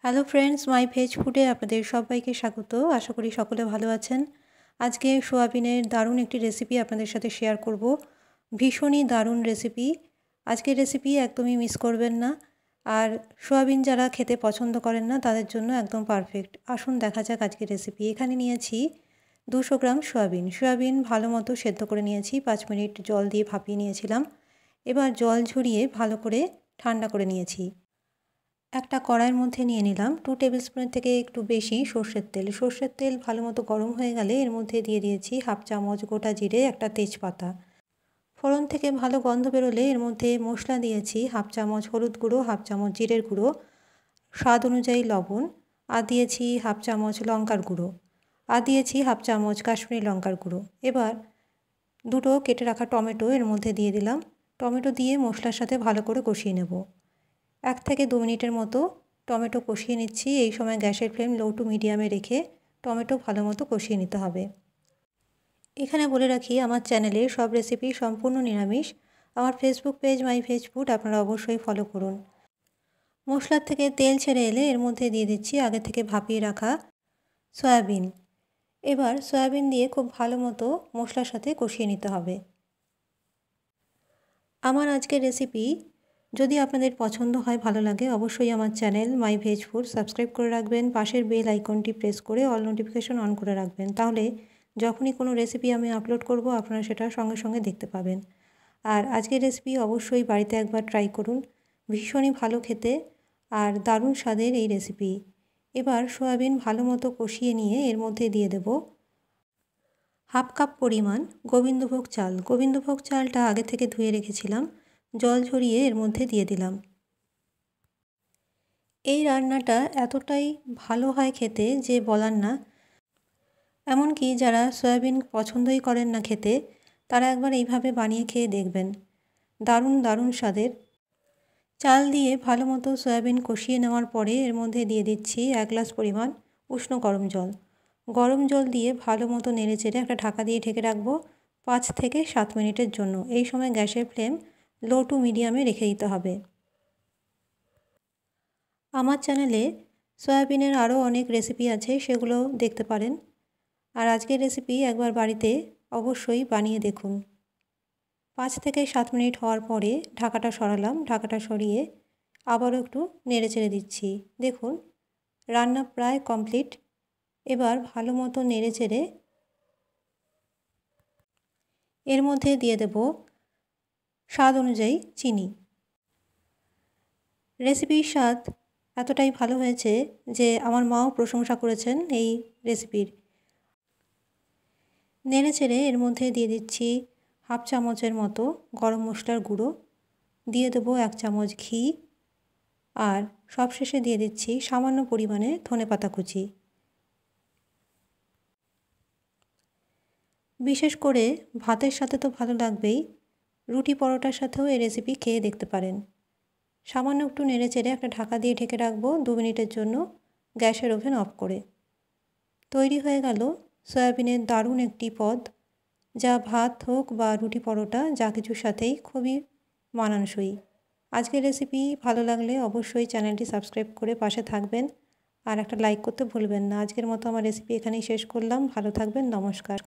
Hello friends, মাই veg ফুডে আপনাদের সবাইকে স্বাগত। আশা করি সকলে ভালো আছেন। আজকে সোয়াবিনের দারুণ একটি রেসিপি আপনাদের সাথে শেয়ার করব। ভীষণই দারুণ রেসিপি। আজকের রেসিপি একদমই মিস করবেন না। আর সোয়াবিন যারা খেতে পছন্দ করেন না তাদের জন্য একদম পারফেক্ট। আসুন দেখা যাক আজকের রেসিপি। এখানে নিয়েছি 200 গ্রাম সোয়াবিন ভালো মতো সেদ্ধ করে নিয়েছি। 5 মিনিট জল দিয়ে ভাপিয়ে নিয়েছিলাম। এবার জল ঝরিয়ে ভালো করে ঠান্ডা করে নিয়েছি। একটা কড়াইয়ের মধ্যে নিয়ে নিলাম 2 টেবিল স্পুনের থেকে একটু বেশি সর্ষের তেল। সর্ষের তেল ভালো মতো গরম হয়ে গেলে এর মধ্যে দিয়ে দিয়েছি হাফ চামচ গোটা জিরে, একটা তেজপাতা। ফোড়ন থেকে ভালো গন্ধ বেরোলে এর মধ্যে মশলা দিয়েছি হাফ চামচ হলুদ গুঁড়ো, হাফ চামচ জিরের গুঁড়ো, স্বাদ অনুযায়ী লবণ, আর দিয়েছি হাফ চামচ লঙ্কার গুঁড়ো, আর দিয়েছি হাফ চামচ কাশ্মীরি লঙ্কার গুঁড়ো। এবার দুটো কেটে রাখা টমেটো এর মধ্যে দিয়ে দিলাম। টমেটো দিয়ে মশলার সাথে ভালো করে কষিয়ে নেব। 1 থেকে 2 মিনিটের মতো টমেটো কষিয়ে নিচ্ছি। এই সময় গ্যাসের ফ্লেম লো টু মিডিয়ামে রেখে টমেটো ভালো মতো কষিয়ে নিতে হবে। এখানে বলে রাখি, আমার চ্যানেলে সব রেসিপি সম্পূর্ণ নিরামিষ। আমার ফেসবুক পেজ মাই ভেজ ফুড আপনারা অবশ্যই ফলো করুন। মশলার থেকে তেল ছেড়ে এলে এর মধ্যে দিয়ে দিচ্ছি আগে থেকে ভাপিয়ে রাখা সয়াবিন। এবার সয়াবিন দিয়ে খুব ভালো মতো মশলার সাথে কষিয়ে নিতে হবে। আমার আজকের রেসিপি যদি আপনাদের পছন্দ হয়, ভালো লাগে, অবশ্যই আমার channel my veg food subscribe করে রাখবেন। পাশের বেল আইকনটি প্রেস করে অল নোটিফিকেশন অন করে রাখবেন। তাহলে যখনই কোনো রেসিপি আমি আপলোড করব আপনারা সেটা সঙ্গে সঙ্গে দেখতে পাবেন। আর আজকের রেসিপি অবশ্যই বাড়িতে একবার ট্রাই করুন। ভীষণই ভালো খেতে আর দারুণ স্বাদের এই রেসিপি। এবার সয়াবিন ভালো মতো কষিয়ে নিয়ে এর মধ্যে দিয়ে দেব হাফ কাপ পরিমাণ গোবিন্দভোগ চাল। গোবিন্দভোগ চালটা আগে থেকে ধুয়ে রেখেছিলাম, জল ঝরিয়ে এর মধ্যে দিয়ে দিলাম। এই রান্নাটা এতটাই ভালো হয় খেতে যে বলার না। এমনকি যারা সয়াবিন পছন্দই করেন না খেতে, তারা একবার এইভাবে বানিয়ে খেয়ে দেখবেন। দারুণ দারুণ স্বাদের। চাল দিয়ে ভালো মতো সয়াবিন কষিয়ে নেওয়ার পরে এর মধ্যে দিয়ে দিচ্ছি 1 গ্লাস পরিমাণ উষ্ণ গরম জল। গরম জল দিয়ে ভালো মতো নেড়ে চেড়ে একটা ঢাকা দিয়ে ঢেকে রাখবো 5 থেকে 7 মিনিটের জন্য। এই সময় গ্যাসের ফ্লেম লো টু মিডিয়ামে রেখে দিতে হবে। আমার চ্যানেলে সয়াবিনের আরও অনেক রেসিপি আছে, সেগুলো দেখতে পারেন। আর আজকের রেসিপি একবার বাড়িতে অবশ্যই বানিয়ে দেখুন। 5 থেকে 7 মিনিট হওয়ার পরে ঢাকাটা সরালাম। ঢাকাটা সরিয়ে আবারও একটু নেড়ে চেড়ে দিচ্ছি। দেখুন রান্না প্রায় কমপ্লিট। এবার ভালো মতো নেড়ে চেড়ে এর মধ্যে দিয়ে দেব স্বাদ অনুযায়ী চিনি। রেসিপির স্বাদ এতটাই ভালো হয়েছে যে আমার মাও প্রশংসা করেছেন এই রেসিপির। নেড়ে চেড়ে এর মধ্যে দিয়ে দিচ্ছি হাফ চামচের মতো গরম মশলার গুঁড়ো, দিয়ে দেবো 1 চামচ ঘি, আর সবশেষে দিয়ে দিচ্ছি সামান্য পরিমাণে ধনেপাতা কুচি। বিশেষ করে ভাতের সাথে তো ভালো লাগবেই, রুটি পরোটার সাথেও এই রেসিপি খেয়ে দেখতে পারেন। সামান্য একটু নেড়ে চেড়ে একটা ঢাকা দিয়ে ঢেকে রাখবো 2 মিনিটের জন্য, গ্যাসের ওভেন অফ করে। তৈরি হয়ে গেল সয়াবিনের দারুণ একটি পদ, যা ভাত হোক বা রুটি পরোটা যা কিছুর সাথেই খুবই মানানসই। আজকের রেসিপি ভালো লাগলে অবশ্যই চ্যানেলটি সাবস্ক্রাইব করে পাশে থাকবেন, আর একটা লাইক করতে ভুলবেন না। আজকের মতো আমার রেসিপি এখানেই শেষ করলাম। ভালো থাকবেন, নমস্কার।